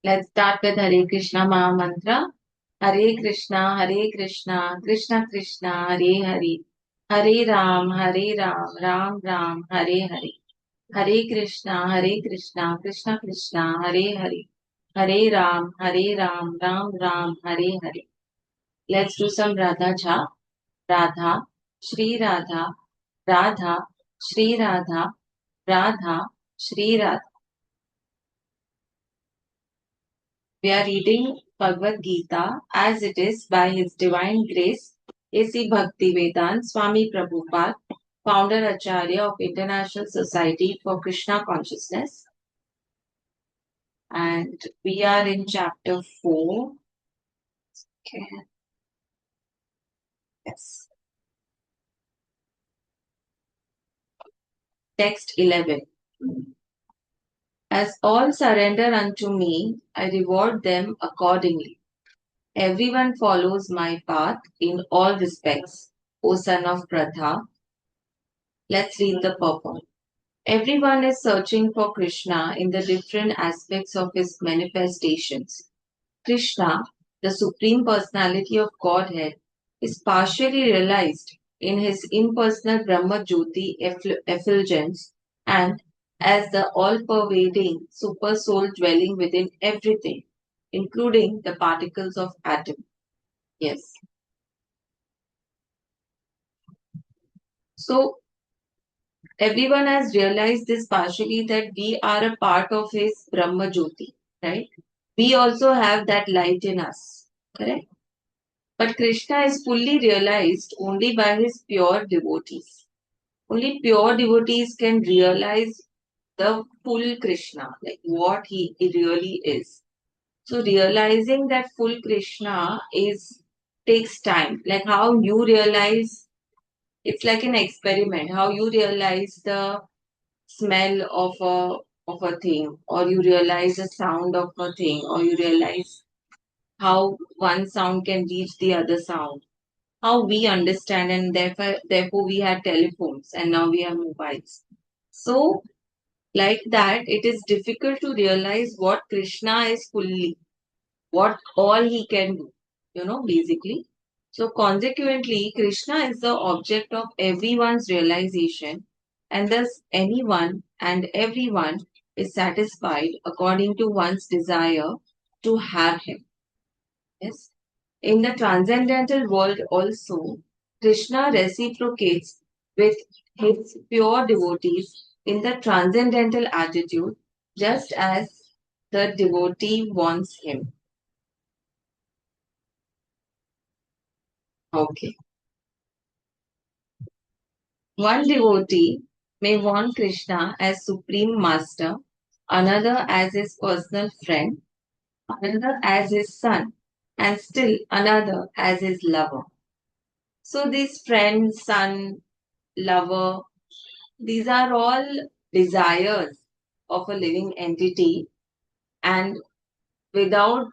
Let's start with Hare Krishna Maha Mantra. Hare Krishna, Krishna Krishna, Hare Hare. Hare Ram, Ram Ram, Hare Hare. Hare Krishna, Krishna Krishna, Hare Hare. Hare Ram Ram, Hare Hare. Let's do some Radha Jha. Radha, Shri Radha, Radha, Shri Radha, Radha, Shri Radha. We are reading Bhagwat Geeta as it is by His Divine Grace, A.C. Bhaktivedanta Swami Prabhupada, founder Acharya of International Society for Krishna Consciousness. And we are in chapter 4. Okay. Yes. Text 11. As all surrender unto me, I reward them accordingly. Everyone follows my path in all respects, O son of Pratha. Let's read the purport. Everyone is searching for Krishna in the different aspects of his manifestations. Krishna, the Supreme Personality of Godhead, is partially realized in his impersonal Brahma Jyoti effulgence and as the all-pervading super soul dwelling within everything, including the particles of atom. Yes. So everyone has realized this partially that we are a part of his Brahma Jyoti, right? We also have that light in us, correct? But Krishna is fully realized only by his pure devotees. Only pure devotees can realize the full Krishna, like what he really is. So realizing that full Krishna is takes time. Like how you realize, it's like an experiment. How you realize the smell of a thing, or you realize the sound of a thing, or you realize how one sound can reach the other sound, how we understand, and therefore we had telephones and now we have mobiles. So like that, it is difficult to realize what Krishna is fully, what all he can do, basically. So consequently, Krishna is the object of everyone's realization, and thus anyone and everyone is satisfied according to one's desire to have him. Yes. In the transcendental world also, Krishna reciprocates with his pure devotees in the transcendental attitude, just as the devotee wants him. Okay. One devotee may want Krishna as Supreme Master, another as his personal friend, another as his son, and still another as his lover. So these friend, son, lover, these are all desires of a living entity, and without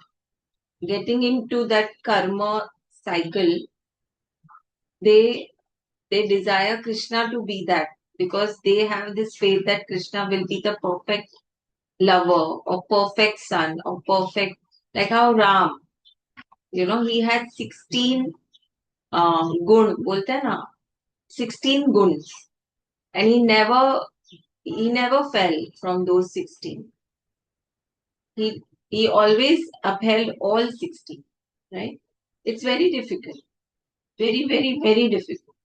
getting into that karma cycle, they they desire Krishna to be that because they have this faith that Krishna will be the perfect lover or perfect son or perfect, like how Ram, he had 16 gun, bolte hai na, 16 guns, and he never fell from those 16. He always upheld all 16, right? It's very difficult, very, very, very difficult.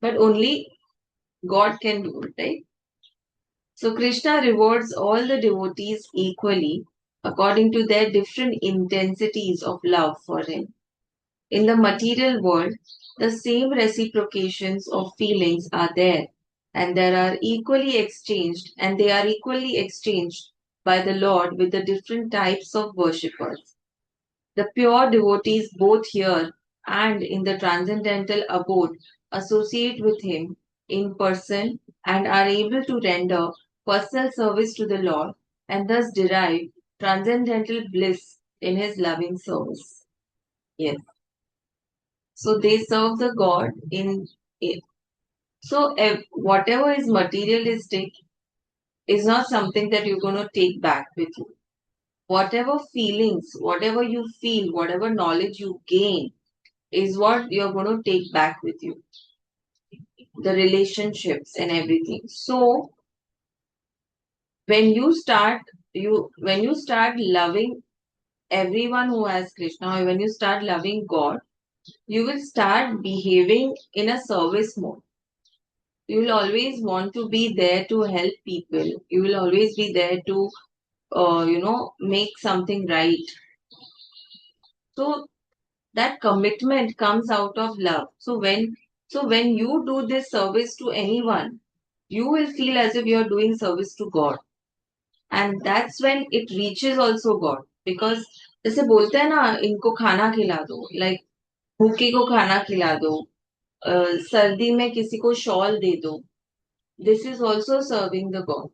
But only God can do it, right? So Krishna rewards all the devotees equally according to their different intensities of love for him. In the material world, the same reciprocations of feelings are there, and they are equally exchanged by the Lord with the different types of worshippers. The pure devotees both here and in the transcendental abode associate with him in person and are able to render personal service to the Lord and thus derive transcendental bliss in his loving service. Yes. So they serve the God in it. So whatever is materialistic is not something that you're going to take back with you. Whatever feelings, whatever you feel, whatever knowledge you gain is what you're going to take back with you. The relationships and everything. So when you start loving everyone who has Krishna, or when you start loving God, you will start behaving in a service mode. You will always want to be there to help people. You will always be there to, make something right. So that commitment comes out of love. So when you do this service to anyone, you will feel as if you are doing service to God. And that's when it reaches also God. Because जैसे बोलते हैं ना, इनको खाना खिला दो, like भूखे को खाना खिला दो, सर्दी में किसी को शॉल दे दो. This is also serving the God,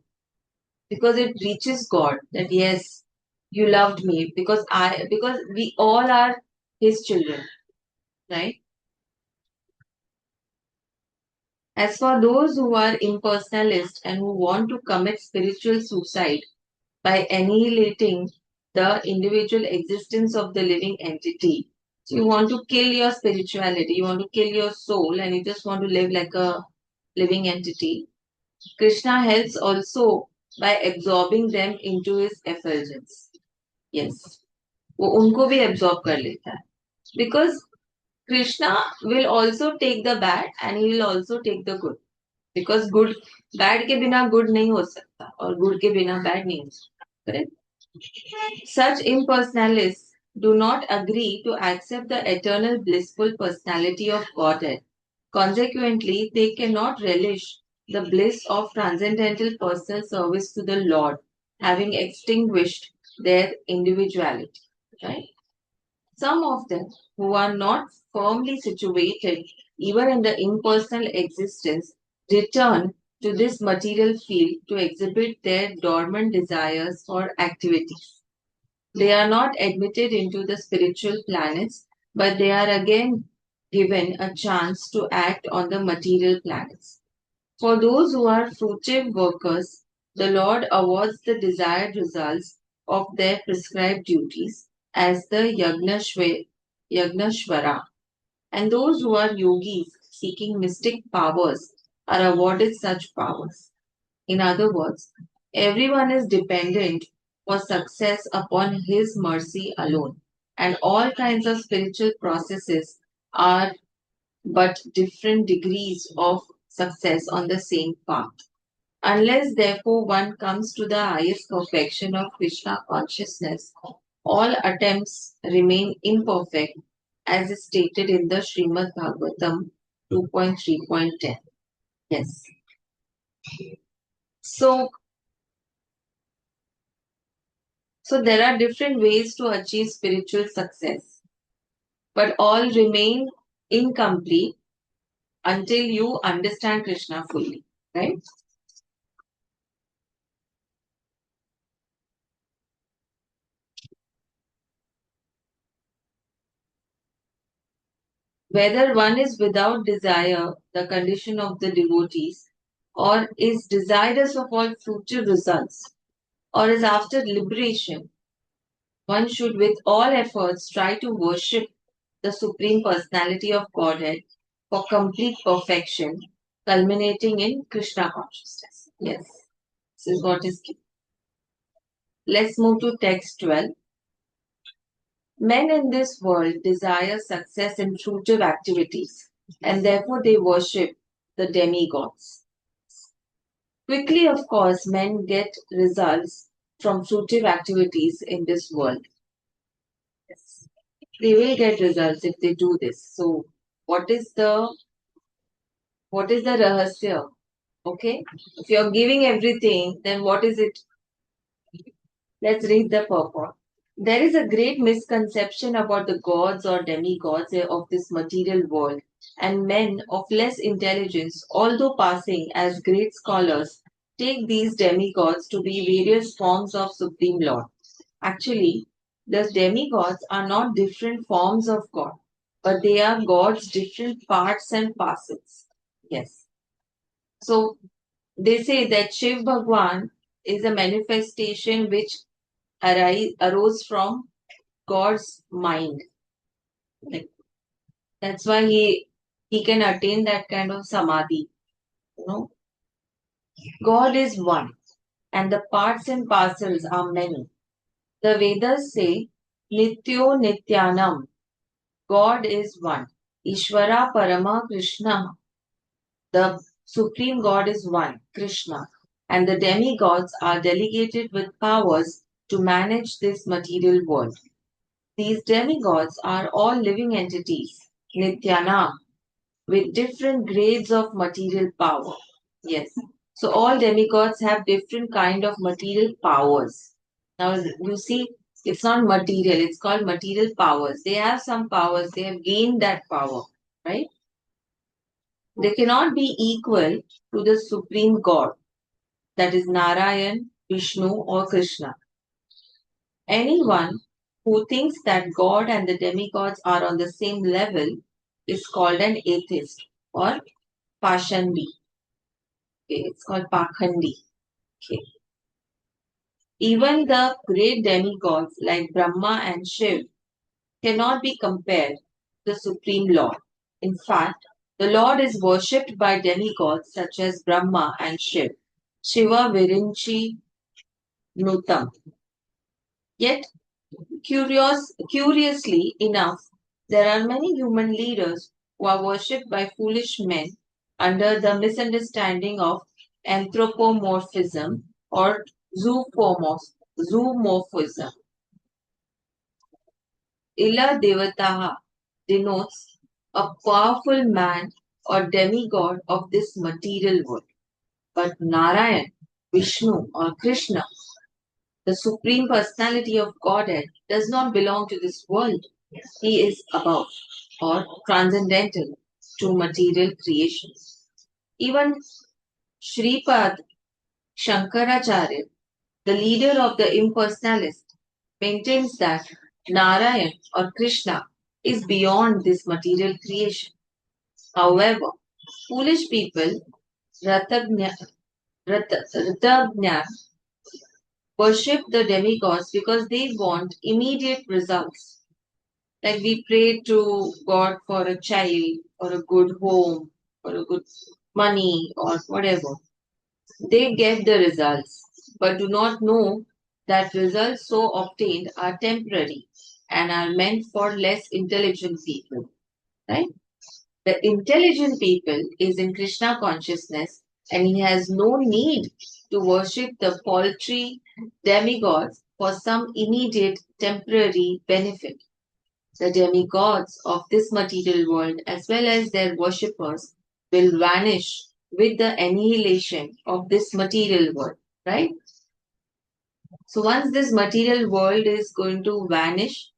because it reaches God that yes, you loved me because we all are His children, right? As for those who are impersonalist and who want to commit spiritual suicide by annihilating the individual existence of the living entity, so you want to kill your spirituality, you want to kill your soul, and you just want to live like a living entity. Krishna helps also by absorbing them into his effulgence. Yes, वो उनको भी absorb कर लेता है. Because Krishna will also take the bad and he will also take the good. Because good, bad के बिना good नहीं हो सकता और good के बिना bad नहीं हो सकता. Correct? Such impersonalists do not agree to accept the eternal blissful personality of Godhead. Consequently, they cannot relish the bliss of transcendental personal service to the Lord, having extinguished their individuality. Right? Some of them, who are not firmly situated even in the impersonal existence, return to this material field to exhibit their dormant desires for activities. They are not admitted into the spiritual planets, but they are again given a chance to act on the material planets. For those who are fruitive workers, the Lord awards the desired results of their prescribed duties as the Yagnashvara, and those who are yogis seeking mystic powers are awarded such powers. In other words, everyone is dependent for success upon His mercy alone, and all kinds of spiritual processes are but different degrees of success on the same path. Unless, therefore, one comes to the highest perfection of Krishna consciousness, all attempts remain imperfect, as is stated in the Srimad Bhagavatam 2.3.10. Yes. So, so there are different ways to achieve spiritual success, but all remain incomplete until you understand Krishna fully, right? Whether one is without desire, the condition of the devotees, or is desirous of all future results, or is after liberation, one should with all efforts try to worship the Supreme Personality of Godhead for complete perfection, culminating in Krishna consciousness. Yes, this is what is key. Let's move to text 12. Men in this world desire success in fruitive activities, and therefore they worship the demigods. Quickly, of course, men get results from fruitive activities in this world. Yes. They will get results if they do this. So, what is the rahasya? Okay, if you're giving everything, then what is it? Let's read the purport. There is a great misconception about the gods or demigods of this material world, and men of less intelligence, although passing as great scholars, take these demigods to be various forms of Supreme Lord. Actually, the demigods are not different forms of God, but they are God's different parts and parcels. Yes. So they say that Shiv Bhagwan is a manifestation which arose from God's mind. Like, that's why he can attain that kind of samadhi. You know, God is one, and the parts and parcels are many. The Vedas say, Nityo Nityanam. God is one. Ishvara Parama Krishna. The Supreme God is one, Krishna. And the demigods are delegated with powers to manage this material world. These demigods are all living entities, Nityanam, with different grades of material power. Yes. So all demigods have different kind of material powers. Now you see, it's not material, it's called material powers. They have some powers, they have gained that power, right? They cannot be equal to the supreme God, that is Narayan, Vishnu or Krishna. Anyone who thinks that God and the demigods are on the same level is called an atheist or Pashandi. Okay, it's called Pakhandi. Okay. Even the great demigods like Brahma and Shiv cannot be compared to the Supreme Lord. In fact, the Lord is worshipped by demigods such as Brahma and Shiv. Shiva Virinchi Nutam. Yet, curiously enough, there are many human leaders who are worshipped by foolish men under the misunderstanding of anthropomorphism or zoomorphism. Ila Devataha denotes a powerful man or demigod of this material world. But Narayan, Vishnu, or Krishna, the Supreme Personality of Godhead, does not belong to this world. He is above or transcendental to material creation. Even Sripad Shankaracharya, the leader of the impersonalists, maintains that Narayan or Krishna is beyond this material creation. However, foolish people, Ratagnya, Ratagnya, worship the demigods because they want immediate results. Like we pray to God for a child, or a good home, or a good money, or whatever. They get the results, but do not know that results so obtained are temporary and are meant for less intelligent people. Right? The intelligent people is in Krishna consciousness and he has no need to worship the paltry demigods for some immediate temporary benefit. The demigods of this material world, as well as their worshippers, will vanish with the annihilation of this material world, right? So once this material world is going to vanish,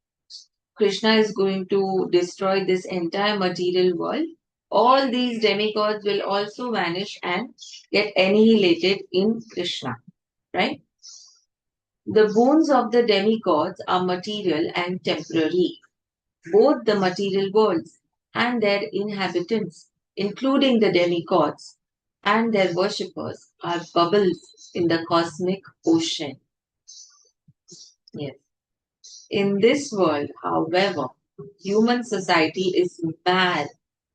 Krishna is going to destroy this entire material world. All these demigods will also vanish and get annihilated in Krishna, right? The boons of the demigods are material and temporary. Both the material worlds and their inhabitants, including the demigods and their worshippers, are bubbles in the cosmic ocean. Yes. In this world, however, human society is mad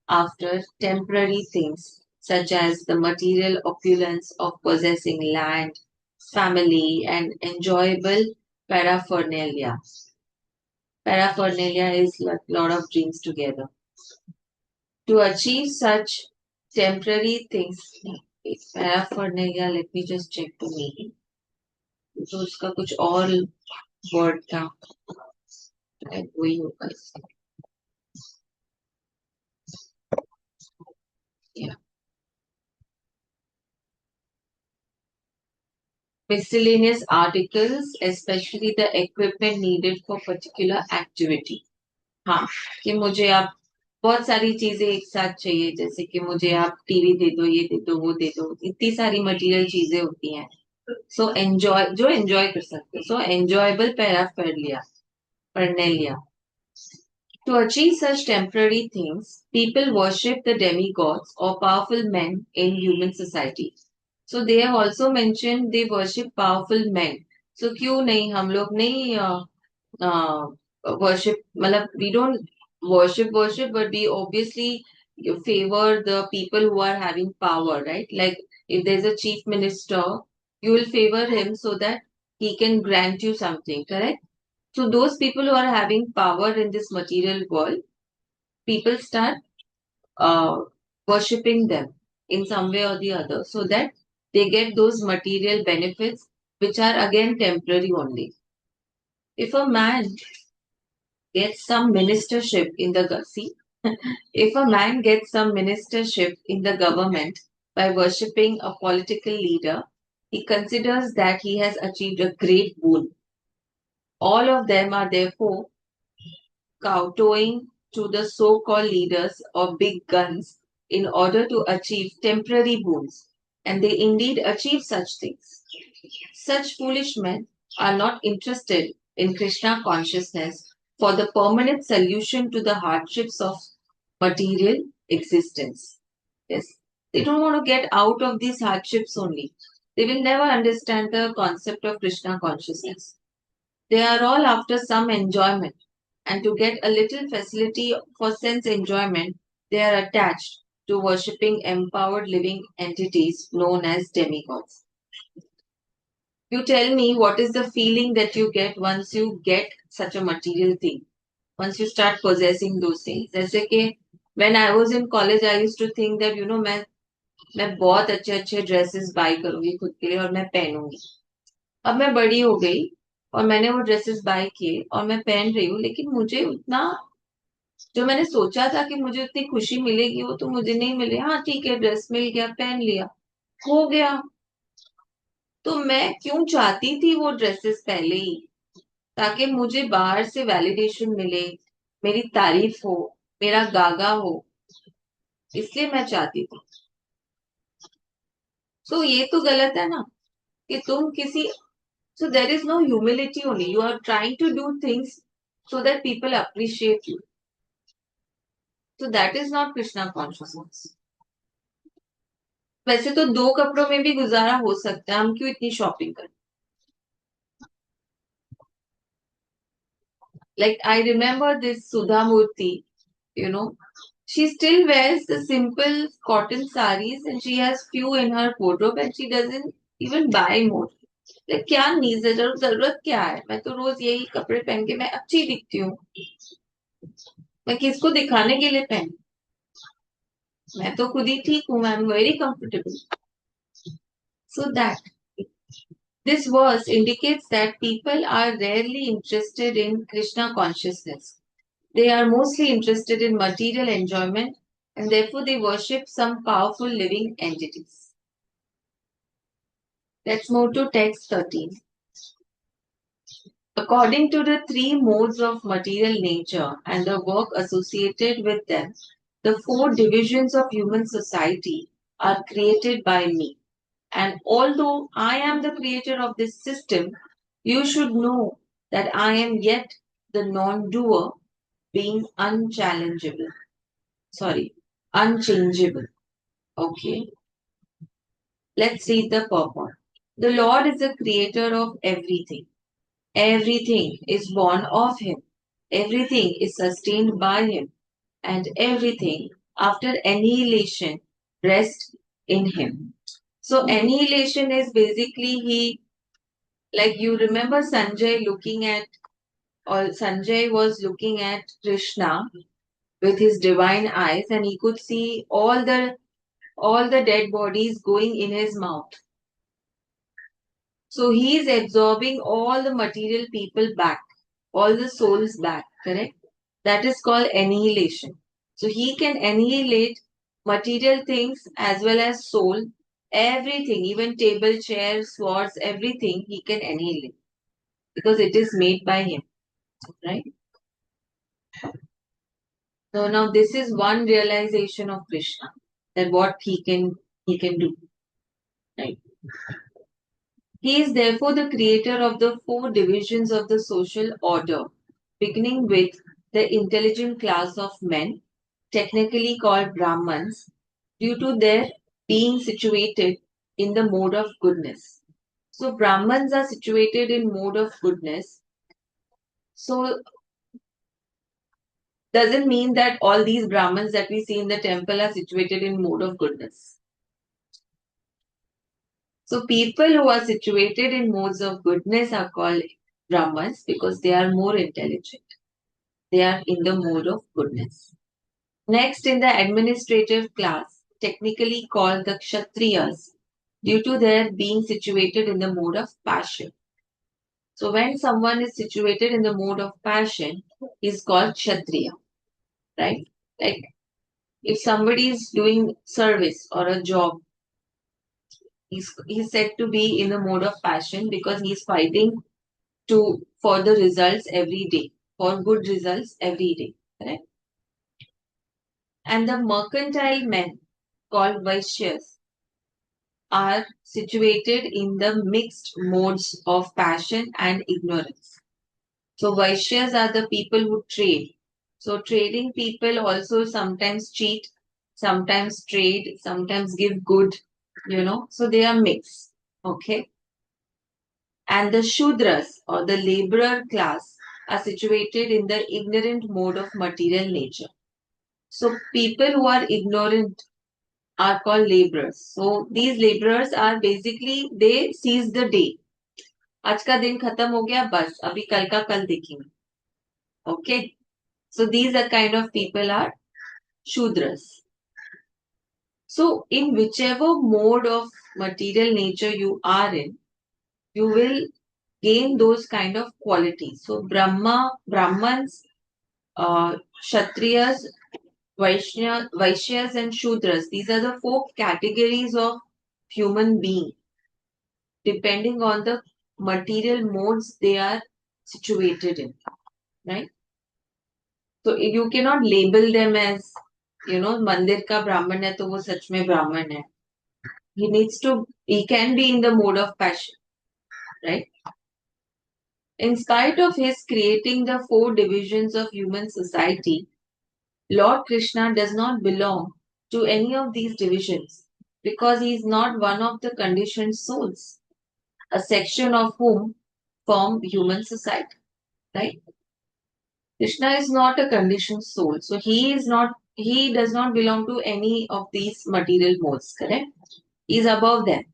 after temporary things such as the material opulence of possessing land, family, and enjoyable paraphernalia. Paraphernalia is a lot of dreams together. To achieve such temporary things, paraphernalia, let me just check the meaning. तो उसका कुछ और word था शायद वही होगा इसका. Yeah. Miscellaneous articles, especially the equipment needed for particular activity. हाँ कि मुझे आप बहुत सारी चीजें एक साथ चाहिए, जैसे कि मुझे आप टीवी दे दो, ये दे दो, वो दे दो, इतनी सारी मटेरियल चीजें होती हैं. सो एंजॉय, जो एंजॉय कर सकते, सो enjoyable paraphernalia. To achieve such temporary things, people worship the demigods or powerful men in human society. So they have also mentioned they worship powerful men. So क्यों नहीं हम लोग नहीं worship, मतलब we don't worship, but we obviously favor the people who are having power, right? Like if there's a chief minister, you will favor him so that he can grant you something, correct? So those people who are having power in this material world, people start uh, worshipping them in some way or the other so that they get those material benefits which are again temporary only. If a man gets some ministership in the see, if a man gets some ministership in the government by worshipping a political leader, he considers that he has achieved a great boon. All of them are therefore kowtowing to the so-called leaders of big guns in order to achieve temporary boons, and they indeed achieve such things. Such foolish men are not interested in Krishna consciousness for the permanent solution to the hardships of material existence. Yes, they don't want to get out of these hardships only. They will never understand the concept of Krishna consciousness. They are all after some enjoyment, and to get a little facility for sense enjoyment, they are attached to worshipping empowered living entities known as demigods. You tell me what is the feeling that you get once you get such a material thing, once you start possessing those things. जैसे कि when I was in college, I used to think that मैं बहुत अच्छे अच्छे dresses bye करूंगी खुद के लिए और मैं पहनूंगी. अब मैं बड़ी हो गई और मैंने वो ड्रेसेस बाय किए और मैं पहन रही हूँ, लेकिन मुझे उतना जो मैंने सोचा था कि मुझे उतनी खुशी मिलेगी वो तो मुझे नहीं मिली. हाँ ठीक है, ड्रेस मिल गया, पहन लिया, हो गया. तो मैं क्यों चाहती थी वो ड्रेसेस पहले ही, ताकि मुझे बाहर से वैलिडेशन मिले, मेरी तारीफ हो, मेरा गागा हो, इसलिए मैं चाहती थी. सो ये तो गलत है ना कि तुम किसी. So there is no humility only. You are trying to do things so that people appreciate you. So that is not Krishna consciousness. वैसे तो दो कपड़ों में भी गुजारा हो सकता है, हम क्यों इतनी शॉपिंग करें. Like I remember this Sudha Murthy, you know, she still wears the simple cotton saris and she has few in her wardrobe and she doesn't even buy more. Like क्या नीड है, जरूरत क्या है, मैं तो रोज यही कपड़े पहन के मैं अच्छी दिखती हूँ, मैं किसको दिखाने के लिए पहन, मैं तो खुद ही ठीक हूँ, I am very comfortable. So that this verse indicates that people are rarely interested in Krishna consciousness. They are mostly interested in material enjoyment and therefore they worship some powerful living entities. Let's move to text 13. According to the three modes of material nature and the work associated with them, the four divisions of human society are created by me. And although I am the creator of this system, you should know that I am yet the non doer, being unchallengeable. Sorry, unchangeable. Okay, let's read the purport. The Lord is the creator of everything. Everything is born of Him. Everything is sustained by Him. And everything, after annihilation, rests in Him. So, annihilation is basically He. Like you remember Sanjay looking at, or Sanjay was looking at Krishna with his divine eyes and he could see all the dead bodies going in his mouth. So he is absorbing all the material people back, all the souls back, correct? That is called annihilation. So he can annihilate material things as well as soul, everything, even table, chairs, swords, everything he can annihilate because it is made by him. Right? So now this is one realization of Krishna, that what he can do. Right? He is therefore the creator of the four divisions of the social order, beginning with the intelligent class of men, technically called Brahmans, due to their being situated in the mode of goodness. So Brahmins are situated in mode of goodness. So doesn't mean that all these Brahmins that we see in the temple are situated in mode of goodness. So people who are situated in modes of goodness are called Brahmins because they are more intelligent. They are in the mode of goodness. Next, in the administrative class, technically called the Kshatriyas, due to their being situated in the mode of passion. So when someone is situated in the mode of passion, is called Kshatriya, right? Like if somebody is doing service or a job, he's said to be in the mode of passion because he's fighting to for the results every day, for good results every day, correct? And the mercantile men called Vaishyas are situated in the mixed modes of passion and ignorance. So Vaishyas are the people who trade. So trading people also sometimes cheat, sometimes trade, sometimes give good, So they are mixed. Okay. And the Shudras or the laborer class are situated in the ignorant mode of material nature. So people who are ignorant are called laborers. So these laborers are basically they seize the day. आज का दिन खत्म हो गया बस अभी कल का कल देखेंगे. Okay. So these are kind of people are Shudras. So in whichever mode of material nature you are in, you will gain those kind of qualities. So Brahmans, Kshatriyas, Vaishyas and Shudras. These are the four categories of human being, depending on the material modes they are situated in, right? So you cannot label them as, मंदिर का ब्राह्मण है तो वो सच में ब्राह्मण है. He can be in the mode of passion, right? In spite of his creating the four divisions of human society, Lord Krishna does not belong to any of these divisions because he is not one of the conditioned souls, a section of whom form human society, right? Krishna is not a conditioned soul, so he does not belong to any of these material modes, correct? He is above them.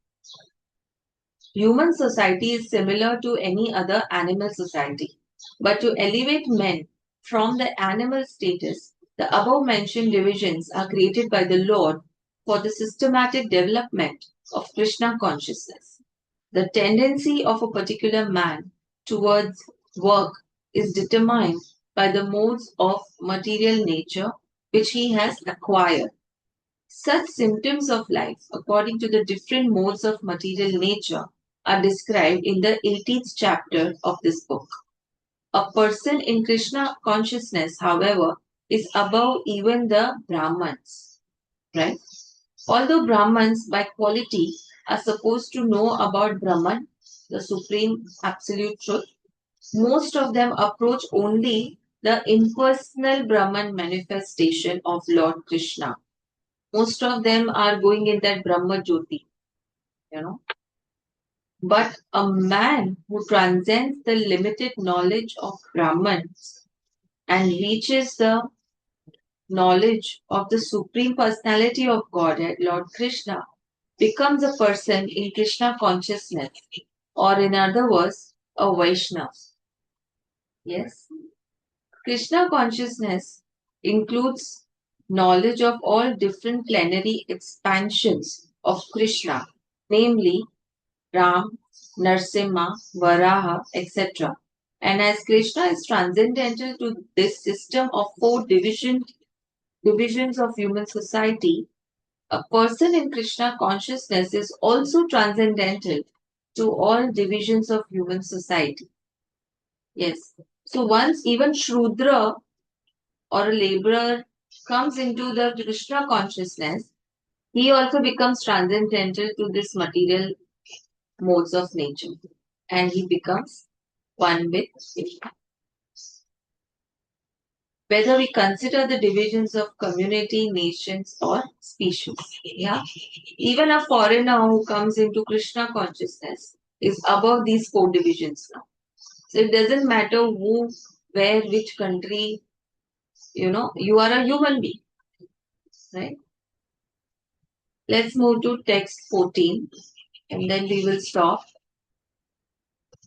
Human society is similar to any other animal society, but to elevate men from the animal status, the above mentioned divisions are created by the Lord for the systematic development of Krishna consciousness. The tendency of a particular man towards work is determined by the modes of material nature which he has acquired. Such symptoms of life, according to the different modes of material nature, are described in the 18th chapter of this book. A person in Krishna consciousness, however, is above even the Brahmans, right? Although Brahmans, by quality, are supposed to know about Brahman, the supreme absolute truth, most of them approach only the impersonal Brahman manifestation of Lord Krishna. Most of them are going in that Brahma Jyoti, you know. But a man who transcends the limited knowledge of Brahmans and reaches the knowledge of the Supreme Personality of Godhead, Lord Krishna, becomes a person in Krishna consciousness, or in other words, a Vaishnava. Yes. Krishna consciousness includes knowledge of all different plenary expansions of Krishna, namely Ram, Narsimha, Varaha, etc. And as Krishna is transcendental to this system of four divisions of human society, a person in Krishna consciousness is also transcendental to all divisions of human society. Yes. So once even Shrudra or a laborer comes into the Krishna consciousness, he also becomes transcendental to this material modes of nature and he becomes one with Krishna. whether we consider the divisions of community, nations, or species. Yeah, even a foreigner who comes into Krishna consciousness is above these four divisions now. So it doesn't matter who, where, which country, you are a human being, right? Let's move to text 14 and then we will stop.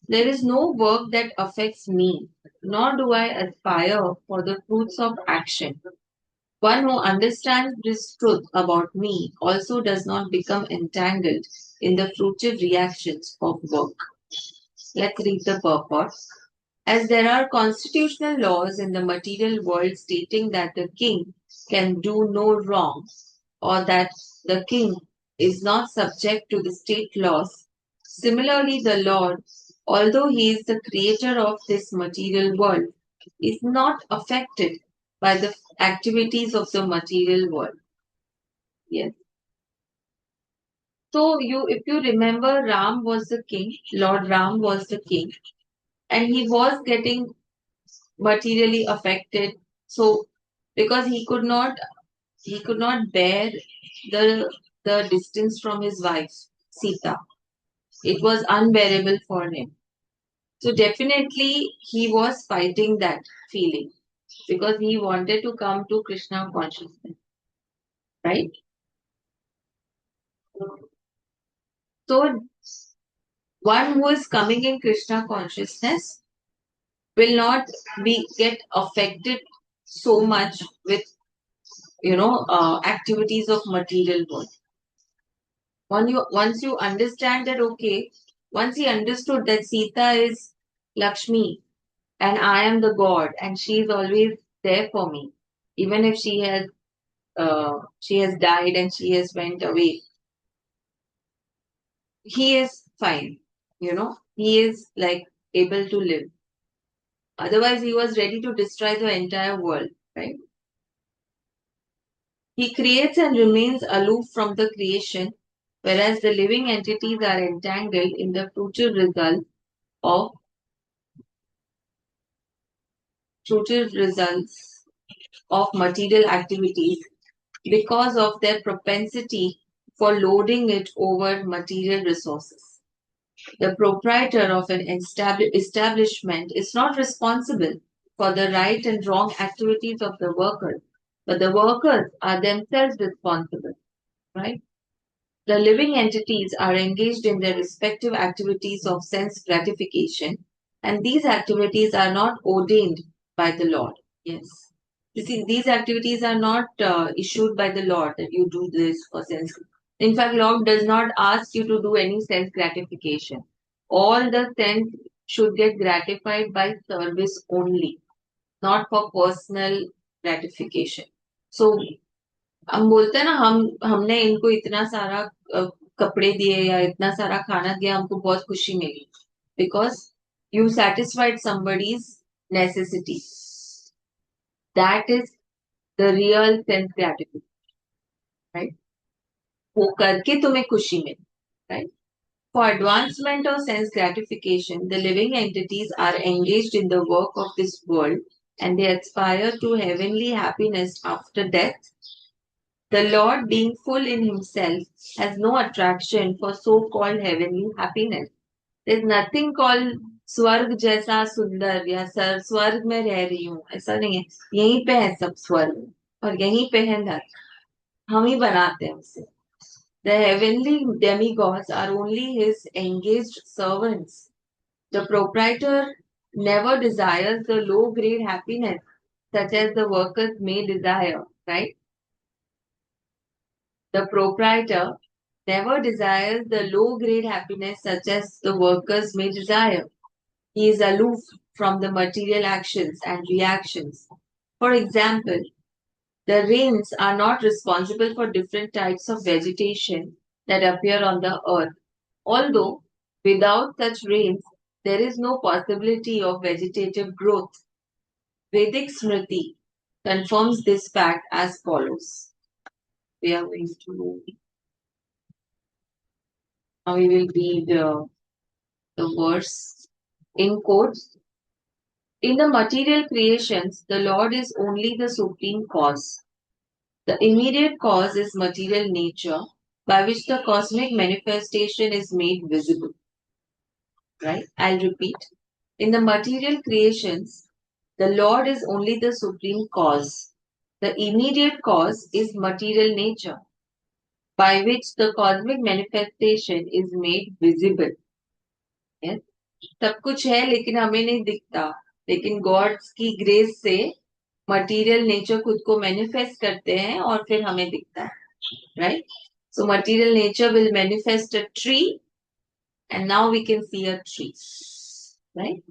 There is no work that affects me, nor do I aspire for the fruits of action. One who understands this truth about me also does not become entangled in the fruitive reactions of work. Let's read the purport. As there are constitutional laws in the material world stating that the king can do no wrong, or that the king is not subject to the state laws, similarly, the Lord, although he is the creator of this material world, is not affected by the activities of the material world. Yes. So if you remember, Ram was the king, Lord Ram was the king, and he was getting materially affected. So because he could not bear the the distance from his wife Sita. It was unbearable for him. So definitely he was fighting that feeling because he wanted to come to Krishna consciousness, right? So one who is coming in Krishna consciousness will not be get affected so much with activities of material world. Once you understand that, okay, once he understood that Sita is Lakshmi and I am the god and she is always there for me, even if she has died and she has went away, he is fine. He is like able to live. Otherwise, he was ready to destroy the entire world, right? He creates and remains aloof from the creation, whereas the living entities are entangled in the of future results of material activities because of their propensity for loading it over material resources. The proprietor of an establishment is not responsible for the right and wrong activities of the workers, but the workers are themselves responsible, right? The living entities are engaged in their respective activities of sense gratification, and these activities are not ordained by the Lord. Yes. You see, these activities are not issued by the Lord that you do this for sense. In fact, Lord does not ask you to do any sense gratification. All the sense should get gratified by service only, not for personal gratification. So हम बोलते हैं ना हमने इनको इतना सारा कपड़े दिए या इतना सारा खाना दिया हमको बहुत खुशी मिली because you satisfied somebody's necessity. That is the real sense gratification, right? वो करके तुम्हें खुशी मिली, right? For advancement of sense gratification, the living entities are engaged in the work of this world and they aspire to heavenly happiness after death. The Lord, being full in himself, has no attraction for so called heavenly happiness. There's nothing called स्वर्ग जैसा सुंदर या sir स्वर्ग में रह रही हूँ ऐसा नहीं है. यहीं पे है सब स्वर्ग और यहीं पे है नर्क. हम ही बनाते हैं उसे. The heavenly demigods are only his engaged servants. The proprietor never desires the low grade happiness such as the workers may desire, right? The proprietor never desires the low grade happiness such as the workers may desire. He is aloof from the material actions and reactions. For example, the rains are not responsible for different types of vegetation that appear on the earth. Although, without such rains, there is no possibility of vegetative growth. Vedic Smriti confirms this fact as follows. We are going to now we will read the verse in quotes. In the material creations, the Lord is only the supreme cause. The immediate cause is material nature, by which the cosmic manifestation is made visible. Right? I'll repeat. In the material creations, the Lord is only the supreme cause. The immediate cause is material nature, by which the cosmic manifestation is made visible. Yes? सब कुछ है लेकिन हमें नहीं दिखता, लेकिन God's की grace से मटेरियल नेचर खुद को मैनिफेस्ट करते हैं और फिर हमें दिखता है. Right? So material nature will manifest a tree, and now we can see a tree. Right?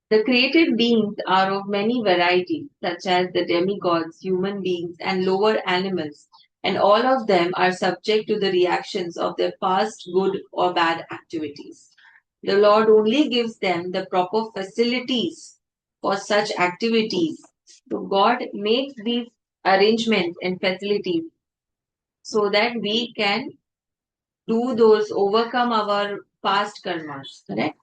The created beings are of many varieties, such as the demigods, human beings, and lower animals, and all of them are subject to the reactions of their past good or bad activities. The Lord only gives them the proper facilities for such activities. So God makes these arrangements and facilities so that we can do those, overcome our past karmas. Correct?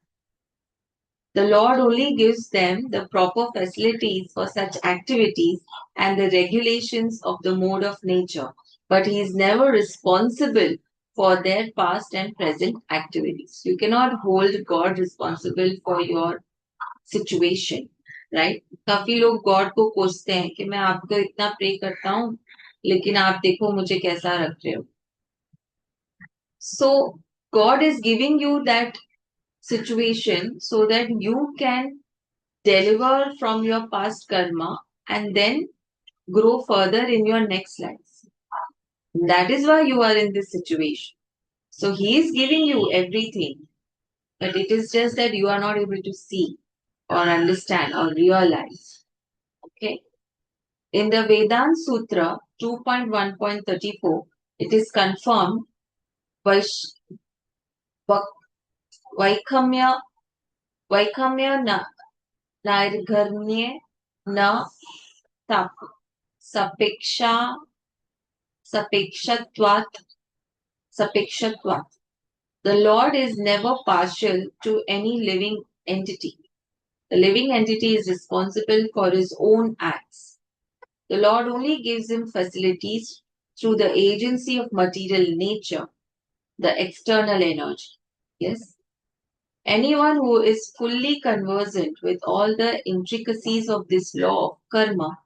The Lord only gives them the proper facilities for such activities and the regulations of the mode of nature, but He is never responsible for their past and present activities. You cannot hold God responsible for your situation, right? काफी लोग God को कोसते हैं कि मैं आपको इतना pray करता हूँ लेकिन आप देखो मुझे कैसा रख रहे हो. So God is giving you that situation so that you can deliver from your past karma and then grow further in your next life. That is why you are in this situation. So He is giving you everything, but it is just that you are not able to see or understand or realize. Okay. In the Vedanta Sutra 2.1.34, it is confirmed Vaikamya Vaikamya Nairgharnye na sapeksha sapekshvatvat sapekshvatvat. The Lord is never partial to any living entity. The living entity is responsible for his own acts. The Lord only gives him facilities through the agency of material nature, the external energy. Yes. Anyone who is fully conversant with all the intricacies of this law of karma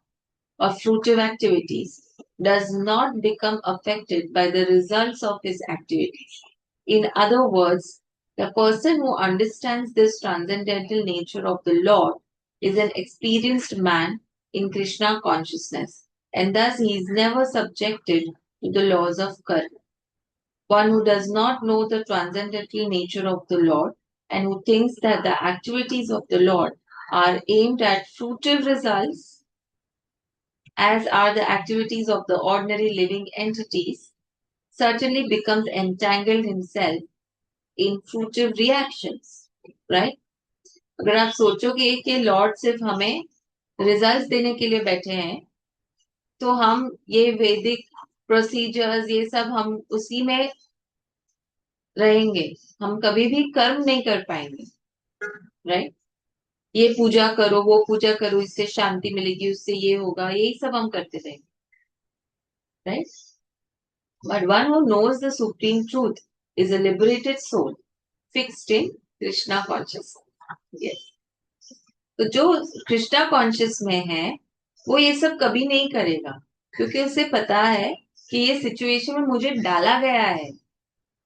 or fruitive activities does not become affected by the results of his activities. In other words, the person who understands this transcendental nature of the Lord is an experienced man in Krishna consciousness, and thus he is never subjected to the laws of karma. One who does not know the transcendental nature of the Lord and who thinks that the activities of the Lord are aimed at fruitive results, as are the activities of the ordinary living entities, certainly becomes entangled himself in fruitive reactions. Right? अगर आप सोचोगे कि Lord सिर्फ हमें results देने के लिए बैठे हैं तो हम ये वैदिक प्रोसीजर्स ये सब हम उसी में रहेंगे, हम कभी भी कर्म नहीं कर पाएंगे. राइट? ये पूजा करो वो पूजा करो इससे शांति मिलेगी उससे ये होगा यही सब हम करते रहेंगे. Right? But one who knows the supreme truth is a liberated soul fixed in Krishna consciousness. Yes. तो जो कृष्णा कॉन्शियस में है वो ये सब कभी नहीं करेगा क्योंकि उसे पता है कि ये सिचुएशन में मुझे डाला गया है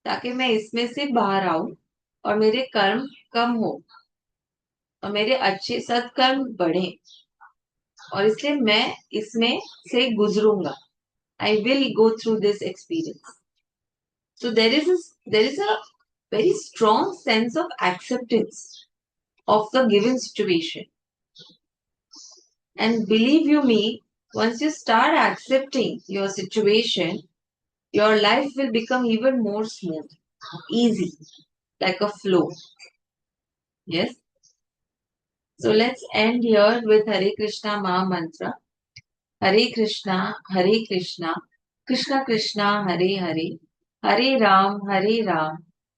ताकि मैं इसमें से बाहर आऊं और मेरे कर्म कम हो और मेरे अच्छे सत्कर्म बढ़े और इसलिए मैं इसमें से गुजरूंगा. I will go through this experience. So there is a very strong sense of acceptance of the given situation. And believe you me, once you start accepting your situation, your life will become even more smooth, easy, like a flow. Yes? So let's end here with Hare Krishna Maha Mantra. Hare Krishna, Krishna Krishna, Hare Hare, Hare Ram,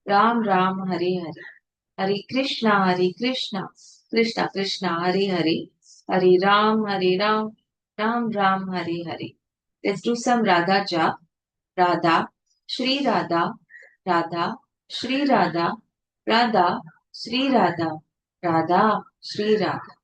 Ram Ram, Hare Hare, Hare Krishna, Krishna Krishna, Hare Hare, Hare Ram, Hare Ram, Ram Ram, Hare Hare. Let's do some Radha Jap. Radha, Shri Radha, Radha, Shri Radha, Radha, Shri Radha, Radha, Shri Radha.